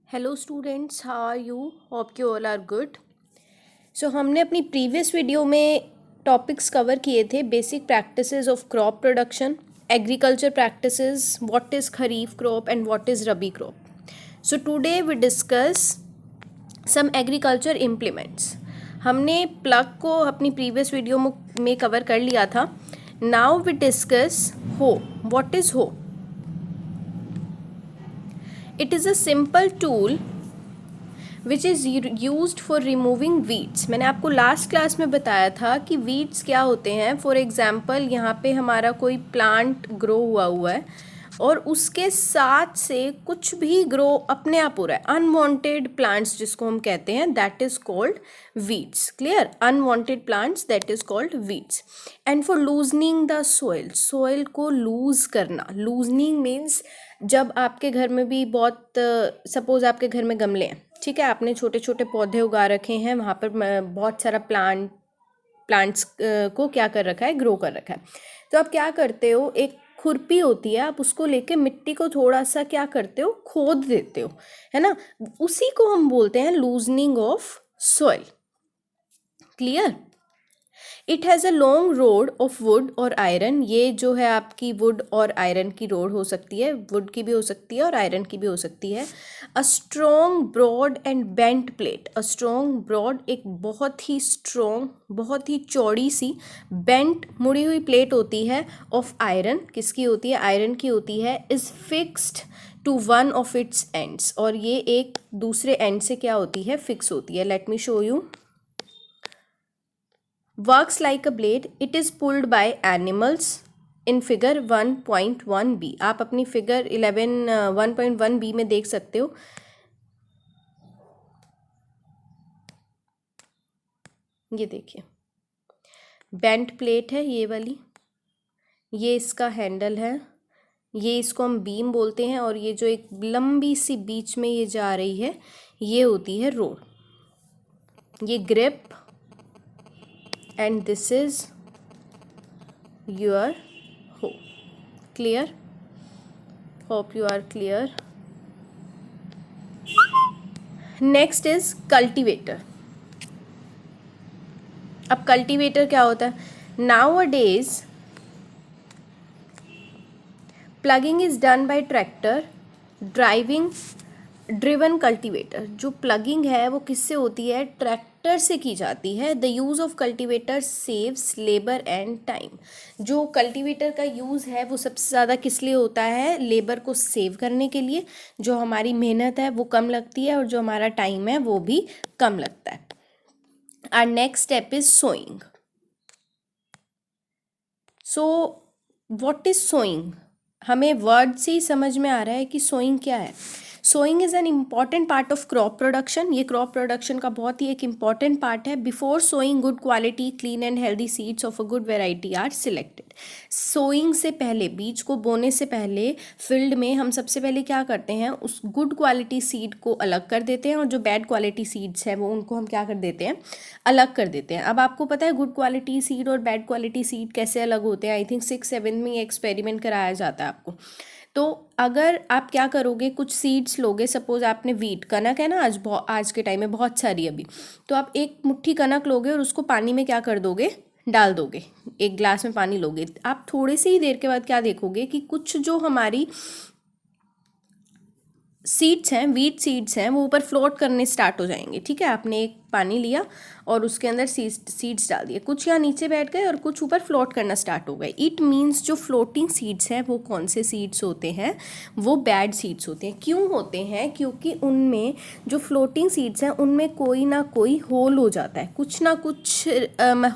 Hello students, how are you? Hope you all are good. So हमने अपनी previous video में topics cover किए थे. Basic practices of crop production, agriculture practices, what is kharif crop and what is rabi crop. So today we discuss some agriculture implements. हमने plough को अपनी previous video में cover कर लिया था. Now we discuss hoe. What is hoe? It is a simple tool which is used for removing weeds. मैंने आपको last class में बताया था कि weeds क्या होते हैं. फॉर एग्जाम्पल यहाँ पे हमारा कोई प्लांट ग्रो हुआ है और उसके साथ से कुछ भी ग्रो अपने आप हो रहा है. अनवांटेड प्लांट्स जिसको हम कहते हैं, that is called weeds. Clear? Unwanted plants, that is called weeds. And for loosening the soil, soil को लूज करना. लूजनिंग मीन्स जब आपके घर में भी बहुत, सपोज आपके घर में गमले हैं, ठीक है, आपने छोटे छोटे पौधे उगा रखे हैं, वहाँ पर बहुत सारा प्लांट्स को क्या कर रखा है, ग्रो कर रखा है. तो आप क्या करते हो, एक खुरपी होती है, आप उसको लेके मिट्टी को थोड़ा सा क्या करते हो, खोद देते हो, है ना. उसी को हम बोलते हैं loosening of soil. Clear? It has a long road of would और आयरन. ये जो है आपकी वुड और आयरन की रोड हो सकती है. वुड की भी हो सकती है और आयरन की भी हो सकती है. A strong broad and bent plate. A strong broad, एक बहुत ही स्ट्रॉन्ग, बहुत ही चौड़ी सी बेंट, मुड़ी हुई प्लेट होती है. ऑफ आयरन, किसकी होती है? आयरन की होती है. Is fixed to one of its ends. और ये एक दूसरे एंड से क्या होती है, फिक्स होती है. Let me show you. Works like a blade. It is pulled by animals in figure 1.1b. आप अपनी फिगर 1.1b में देख सकते हो. ये देखिए, बेंट प्लेट है ये वाली, ये इसका हैंडल है, ये इसको हम बीम बोलते हैं, और ये जो एक लंबी सी बीच में ये जा रही है, ये होती है रोड. ये grip, and this is your hoe. Clear? Hope you are clear. Next is cultivator. अब cultivator क्या होता है? Nowadays plugging is done by tractor driven cultivator. जो प्लगिंग है वो किससे होती है? ट्रैक्टर से की जाती है. The use of cultivator saves labour and time. जो कल्टिवेटर का यूज़ है वो सबसे ज़्यादा किस लिए होता है? लेबर को सेव करने के लिए. जो हमारी मेहनत है वो कम लगती है और जो हमारा टाइम है वो भी कम लगता है. Our next step is sowing. So what is sowing? हमें वर्ड से ही समझ में आ रहा है कि सोइंग क्या है. Sowing is an important part of crop production. ये क्रॉप प्रोडक्शन का बहुत ही एक इम्पॉर्टेंट पार्ट है. Before sowing good quality clean and healthy seeds of a good variety are selected. Sowing से पहले, बीज को बोने से पहले फील्ड में हम सबसे पहले क्या करते हैं, उस गुड क्वालिटी सीड को अलग कर देते हैं, और जो बैड क्वालिटी सीड्स हैं वो उनको हम क्या कर देते हैं, अलग कर देते हैं. अब आपको पता है गुड क्वालिटी सीड और बैड क्वालिटी सीड कैसे अलग होते हैं. आई थिंक 6-7 में ये एक्सपेरिमेंट कराया जाता है आपको. तो अगर आप क्या करोगे, कुछ सीड्स लोगे, सपोज आपने वीट, कनक है ना, आज के टाइम में बहुत सारी अभी, तो आप एक मुट्ठी कनक लोगे और उसको पानी में क्या कर दोगे, डाल दोगे. एक ग्लास में पानी लोगे. आप थोड़ी सी ही देर के बाद क्या देखोगे कि कुछ जो हमारी सीड्स हैं, वीट सीड्स हैं, वो ऊपर फ्लोट करने स्टार्ट हो जाएंगे. ठीक है, आपने एक पानी लिया और उसके अंदर सीड्स डाल दिए. कुछ यहाँ नीचे बैठ गए और कुछ ऊपर फ्लोट करना स्टार्ट हो गए. इट मीन्स जो फ्लोटिंग सीड्स हैं वो कौन से सीड्स होते हैं, वो बैड सीड्स होते हैं. क्यों होते हैं? क्योंकि उनमें जो फ्लोटिंग सीड्स हैं उनमें कोई ना कोई होल हो जाता है, कुछ ना कुछ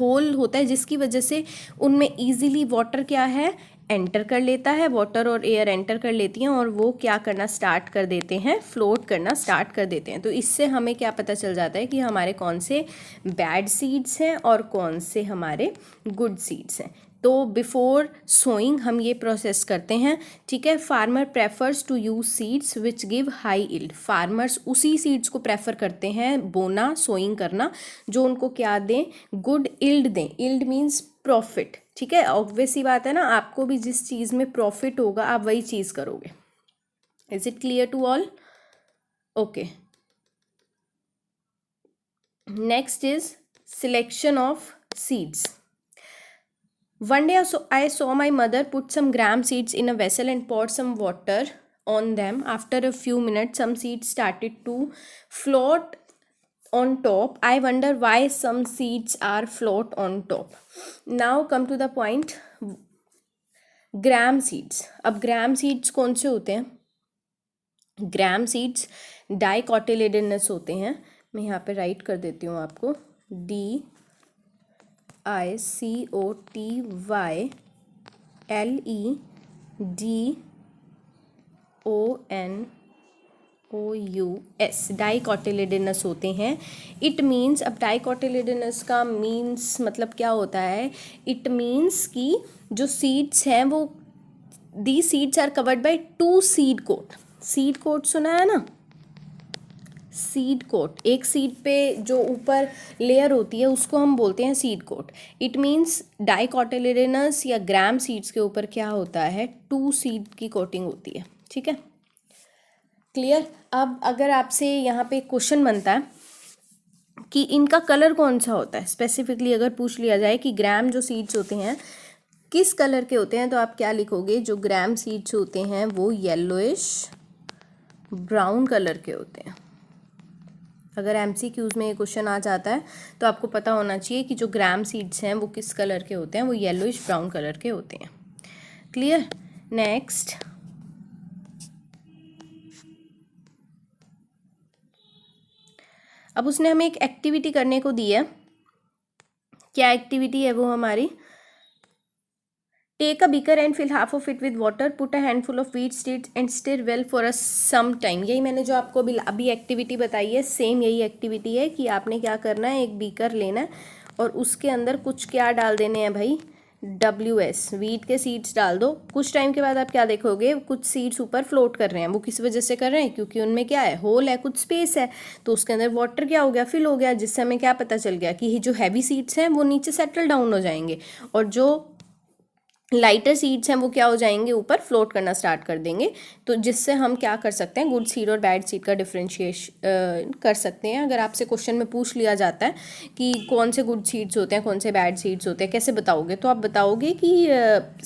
होल होता है, जिसकी वजह से उनमें ईजिली वाटर क्या है, एंटर कर लेता है. वाटर और एयर एंटर कर लेती हैं और वो क्या करना स्टार्ट कर देते हैं, फ्लोट करना स्टार्ट कर देते हैं. तो इससे हमें क्या पता चल जाता है कि हमारे कौन से बैड सीड्स हैं और कौन से हमारे गुड सीड्स हैं. तो बिफोर सोइंग हम ये प्रोसेस करते हैं. ठीक है. Farmer prefers to use seeds which give high yield. Farmers उसी सीड्स को प्रेफर करते हैं बोना, सोइंग करना, जो उनको क्या दें, गुड इल्ड दें. Yield means profit. ठीक है, ऑब्वियस सी बात है ना, आपको भी जिस चीज़ में प्रॉफिट होगा आप वही चीज़ करोगे. Is it clear to all? Okay, next is selection of seeds. One day I saw my mother put some gram seeds in a vessel and poured some water on them. After a few minutes, some seeds started to float on top. I wonder why some seeds are float on top. Now come to the point. Gram seeds. अब ग्राम seeds कौन से होते हैं? ग्राम seeds डाइकोटिलेडनस होते हैं. मैं यहाँ पे राइट कर देती हूँ आपको, DICOTYLEDONOUS, डाइकोटिलेडनस होते हैं. इट मीन्स, अब डाइकोटिलेडनस का मीन्स मतलब क्या होता है? इट मीन्स कि जो सीड्स हैं वो, the seeds are covered by 2 seed coat. Seed coat सुना है ना? सीड कोट, एक सीड पे जो ऊपर लेयर होती है उसको हम बोलते हैं सीड कोट. इट मीन्स डाइकोटिलेडनस या ग्राम सीड्स के ऊपर क्या होता है? 2 सीड की कोटिंग होती है. ठीक है, क्लियर. अब अगर आपसे यहाँ पे क्वेश्चन बनता है कि इनका कलर कौन सा होता है, स्पेसिफिकली अगर पूछ लिया जाए कि ग्राम जो सीड्स होते हैं किस कलर के होते हैं, तो आप क्या लिखोगे? जो ग्राम सीड्स होते हैं वो येलोइश ब्राउन कलर के होते हैं. अगर MCQs में ये क्वेश्चन आ जाता है तो आपको पता होना चाहिए कि जो ग्राम सीड्स हैं वो किस कलर के होते हैं, वो येलोइश ब्राउन कलर के होते हैं. क्लियर. नेक्स्ट, अब उसने हमें एक एक्टिविटी करने को दी है. क्या एक्टिविटी है वो हमारी? Take a beaker and fill half of it with water, put a handful of wheat seeds and stir well for a some time. यही मैंने जो आपको अभी एक्टिविटी बताई है, सेम यही एक्टिविटी है कि आपने क्या करना है, एक बीकर लेना है और उसके अंदर कुछ क्या डाल देने हैं भाई? WS, व्हीट के सीड्स डाल दो. कुछ टाइम के बाद आप क्या देखोगे? कुछ सीड्स ऊपर फ्लोट कर रहे हैं. वो किस वजह से कर रहे हैं? क्योंकि उनमें क्या है? होल है, कुछ स्पेस है, तो उसके अंदर वाटर क्या हो गया? फिल हो गया, जिससे हमें क्या पता चल गया कि जो हैवी सीड्स हैं वो नीचे सेटल डाउन हो जाएंगे और जो लाइटर सीड्स हैं वो क्या हो जाएंगे? ऊपर फ्लोट करना स्टार्ट कर देंगे. तो जिससे हम क्या कर सकते हैं? गुड सीड और बैड सीड का डिफरेंशिएशन कर सकते हैं. अगर आपसे क्वेश्चन में पूछ लिया जाता है कि कौन से गुड सीड्स होते हैं, कौन से बैड सीड्स होते हैं, कैसे बताओगे? तो आप बताओगे कि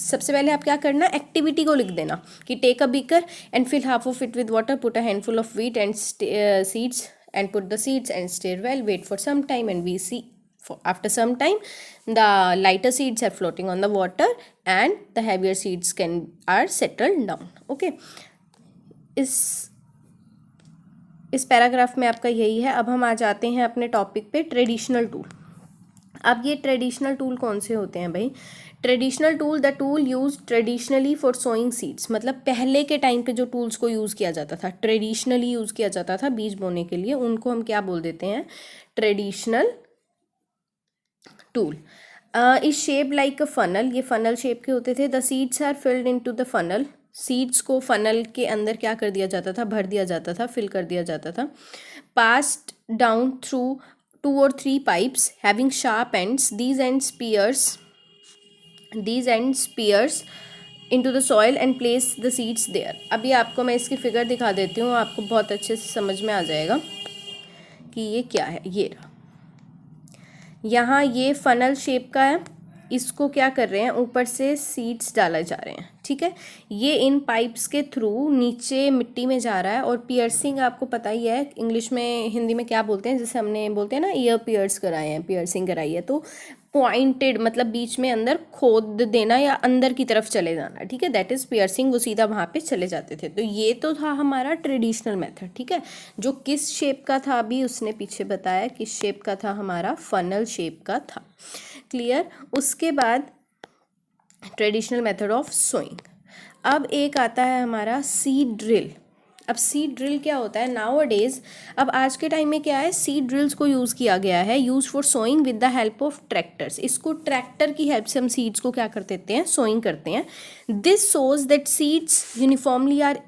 सबसे पहले आप क्या करना, एक्टिविटी को लिख देना कि take a beaker and fill half of it with water, put a handful of wheat and seeds and put the seeds and stir well, wait for some time and we see. After some time, the lighter seeds are floating on the water and the heavier seeds are settled down. Okay, इस paragraph में आपका यही है. अब हम आ जाते हैं अपने टॉपिक पे, ट्रेडिशनल टूल. अब ये ट्रेडिशनल टूल कौन से होते हैं भाई? Traditional tool, the tool use traditionally for sowing seeds. मतलब पहले के टाइम पे जो टूल्स को यूज़ किया जाता था, ट्रेडिशनली यूज़ किया जाता था बीज बोने के लिए, उनको हम क्या बोल देते हैं? Traditional tool. Is shape like a funnel. ये फनल शेप के होते थे. The seeds are filled into the funnel. Seeds को फनल के अंदर क्या कर दिया जाता था? भर दिया जाता था, फिल कर दिया जाता था. Passed down through 2 or 3 pipes having sharp ends. These ends pierce into the soil and place the seeds there. अभी आपको मैं इसकी फिगर दिखा देती हूँ, आपको बहुत अच्छे से समझ में आ जाएगा कि ये क्या है. ये यहाँ ये फनल शेप का है, इसको क्या कर रहे हैं? ऊपर से सीड्स डाला जा रहे हैं. ठीक है, ये इन पाइप्स के थ्रू नीचे मिट्टी में जा रहा है. और पियर्सिंग आपको पता ही है, इंग्लिश में, हिंदी में क्या बोलते हैं? जैसे हमने बोलते हैं ना, ईयर पियर्स कराए हैं, पियर्सिंग कराई है. तो पॉइंटेड मतलब बीच में अंदर खोद देना या अंदर की तरफ चले जाना. ठीक है, दैट इज़ पियर्सिंग. वो सीधा वहाँ पे चले जाते थे. तो ये तो था हमारा ट्रेडिशनल मेथड. ठीक है, जो किस शेप का था अभी उसने पीछे बताया किस शेप का था, हमारा फनल शेप का था. क्लियर. उसके बाद ट्रेडिशनल मेथड ऑफ सोइंग. अब एक आता है हमारा सीड ड्रिल. अब सीड ड्रिल क्या होता है? नाउ-अ-डेज, अब आज के टाइम में क्या है? सीड ड्रिल्स को यूज़ किया गया है, use for sowing with the help of tractors. इसको ट्रैक्टर की हेल्प से हम सीड्स को क्या कर देते हैं? सोइंग करते हैं. This shows that seeds uniformly are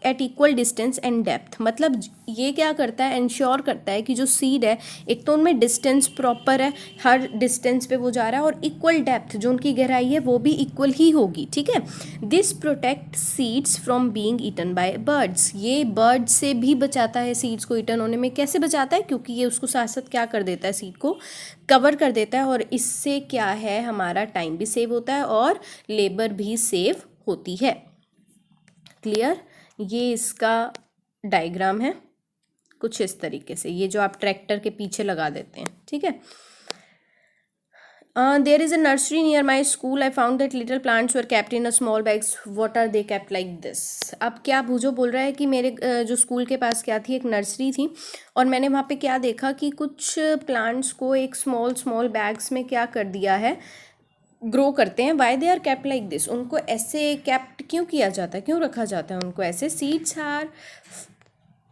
at equal distance and depth. मतलब ये क्या करता है, इंश्योर करता है कि जो सीड है, एक तो उनमें डिस्टेंस प्रॉपर है, हर डिस्टेंस पे वो जा रहा है, और इक्वल डेप्थ, जो उनकी गहराई है वो भी इक्वल ही होगी, ठीक है। This protect seeds from being eaten by birds. ये बर्ड से भी बचाता है सीड्स को ईटन होने में। कैसे बचाता है? क्योंकि ये उसको साथ साथ क्या कर देता है, सीड को कवर कर देता है, और इससे क्या है, हमारा टाइम भी सेव होता है और लेबर भी सेव होती है। क्लियर? ये इसका डायग्राम है कुछ इस तरीके से, ये जो आप ट्रैक्टर के पीछे लगा देते हैं, ठीक है। There is a nursery near my school, I found that little plants were kept in a small bags, what are they kept like this. अब क्या भूजो बोल रहा है कि मेरे जो स्कूल के पास क्या थी, एक नर्सरी थी, और मैंने वहाँ पे क्या देखा कि कुछ प्लांट्स को एक स्मॉल बैग्स में क्या कर दिया है, ग्रो करते हैं। Why they are kept like this, उनको ऐसे केप्ट क्यों किया जाता है, क्यों रखा जाता है उनको ऐसे?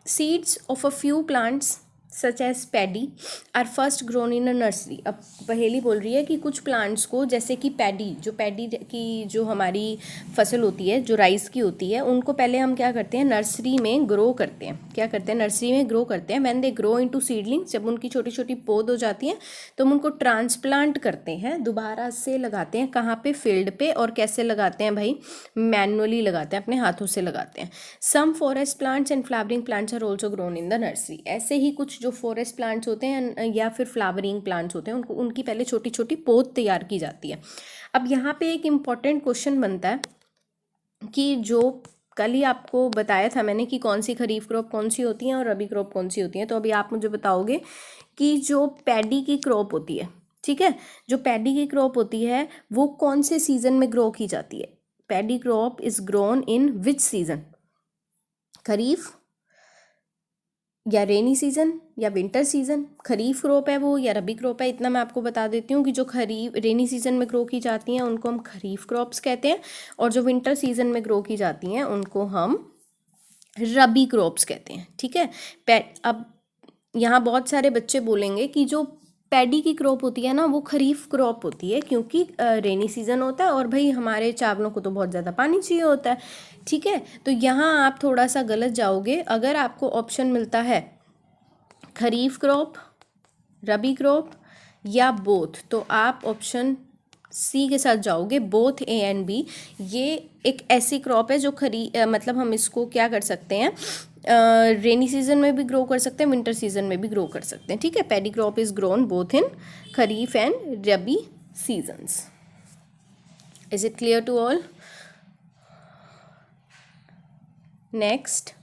Seeds of a few plants such as paddy are first grown in a nursery. अब पहेली बोल रही है कि कुछ प्लांट्स को, जैसे कि पैडी की जो हमारी फसल होती है, जो राइस की होती है, उनको पहले हम क्या करते हैं, नर्सरी में ग्रो करते हैं। क्या करते हैं? नर्सरी में ग्रो करते हैं। When they grow into seedlings, जब उनकी छोटी छोटी पौध हो जाती हैं तो हम उनको ट्रांसप्लांट करते हैं, दोबारा से लगाते हैं। कहाँ पे? फील्ड पे। और कैसे लगाते हैं भाई? मैनुअली लगाते हैं, अपने हाथों से लगाते हैं। Some forest plants and flowering plants are also grown in the nursery. ऐसे ही कुछ जो फॉरेस्ट प्लांट्स होते हैं या फिर फ्लावरिंग प्लांट्स होते हैं, उनको उनकी पहले छोटी छोटी पौध तैयार की जाती है। अब यहाँ पे एक इम्पॉर्टेंट क्वेश्चन बनता है कि जो कल ही आपको बताया था मैंने कि कौन सी खरीफ क्रॉप कौन सी होती है और रबी क्रॉप कौन सी होती है, तो अभी आप मुझे बताओगे कि जो पैडी की क्रॉप होती है, ठीक है, जो पैडी की क्रॉप होती है वो कौन से सीजन में ग्रो की जाती है? Paddy crop is grown in which season? Kharif या रेनी सीजन या विंटर सीजन? खरीफ क्रॉप है वो या रबी क्रॉप है? इतना मैं आपको बता देती हूँ कि जो खरीफ रेनी सीजन में ग्रो की जाती हैं उनको हम खरीफ क्रॉप्स कहते हैं, और जो विंटर सीजन में ग्रो की जाती हैं उनको हम रबी क्रॉप्स कहते हैं, ठीक है। अब यहाँ बहुत सारे बच्चे बोलेंगे कि जो पैडी की क्रॉप होती है ना, वो खरीफ क्रॉप होती है, क्योंकि रेनी सीजन होता है और भाई हमारे चावलों को तो बहुत ज़्यादा पानी चाहिए होता है, ठीक है। तो यहाँ आप थोड़ा सा गलत जाओगे। अगर आपको ऑप्शन मिलता है खरीफ क्रॉप, रबी क्रॉप या बोथ, तो आप ऑप्शन सी के साथ जाओगे, बोथ ए एंड बी। ये एक ऐसी क्रॉप है जो मतलब हम इसको क्या कर सकते हैं, रेनी सीजन में भी ग्रो कर सकते हैं, विंटर सीजन में भी ग्रो कर सकते हैं, ठीक है। Paddy crop is grown both in kharif and rabi seasons. Is it clear to all? Next,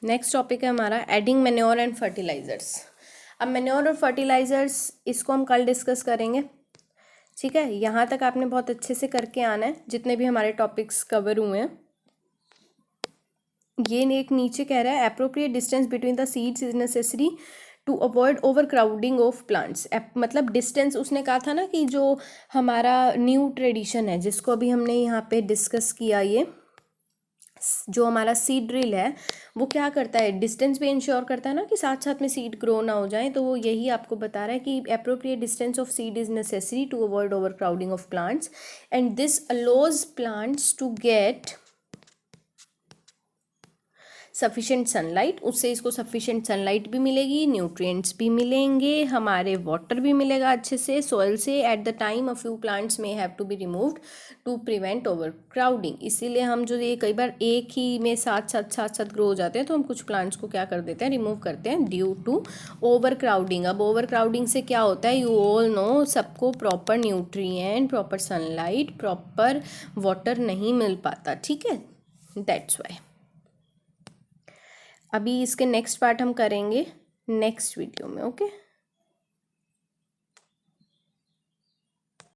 next topic है हमारा एडिंग मैन्योर एंड फर्टिलाइजर्स। अब मैन्योर और फर्टिलाइजर्स इसको हम कल डिस्कस करेंगे, ठीक है। यहाँ तक आपने बहुत अच्छे से करके आना है, जितने भी हमारे टॉपिक्स कवर हुए हैं। ये एक नीचे कह रहा है appropriate distance between the seeds is necessary to avoid over crowding of plants. मतलब डिस्टेंस उसने कहा था ना कि जो हमारा न्यू ट्रेडिशन है, जिसको अभी हमने यहाँ पे डिस्कस किया, ये जो हमारा सीड ड्रिल है वो क्या करता है, डिस्टेंस भी इंश्योर करता है ना कि साथ साथ में सीड ग्रो ना हो जाए। तो वो यही आपको बता रहा है कि appropriate distance of seed is necessary to avoid over crowding of plants and this allows plants to get sufficient sunlight. उससे इसको सफिशेंट सनलाइट भी मिलेगी, न्यूट्रिएंट्स भी मिलेंगे, हमारे वाटर भी मिलेगा अच्छे से सॉइल से। At the time a few plants may have to be removed to prevent overcrowding. इसीलिए हम जो ये कई बार एक ही में साथ साथ ग्रो हो जाते हैं, तो हम कुछ प्लांट्स को क्या कर देते हैं, रिमूव करते हैं ड्यू टू ओवर क्राउडिंग। अब ओवर क्राउडिंग से क्या होता है, यू ऑल नो, सबको proper nutrient, proper sunlight, proper water नहीं मिल पाता, ठीक है, दैट्स वाई। अभी इसके नेक्स्ट पार्ट हम करेंगे नेक्स्ट वीडियो में, ओके।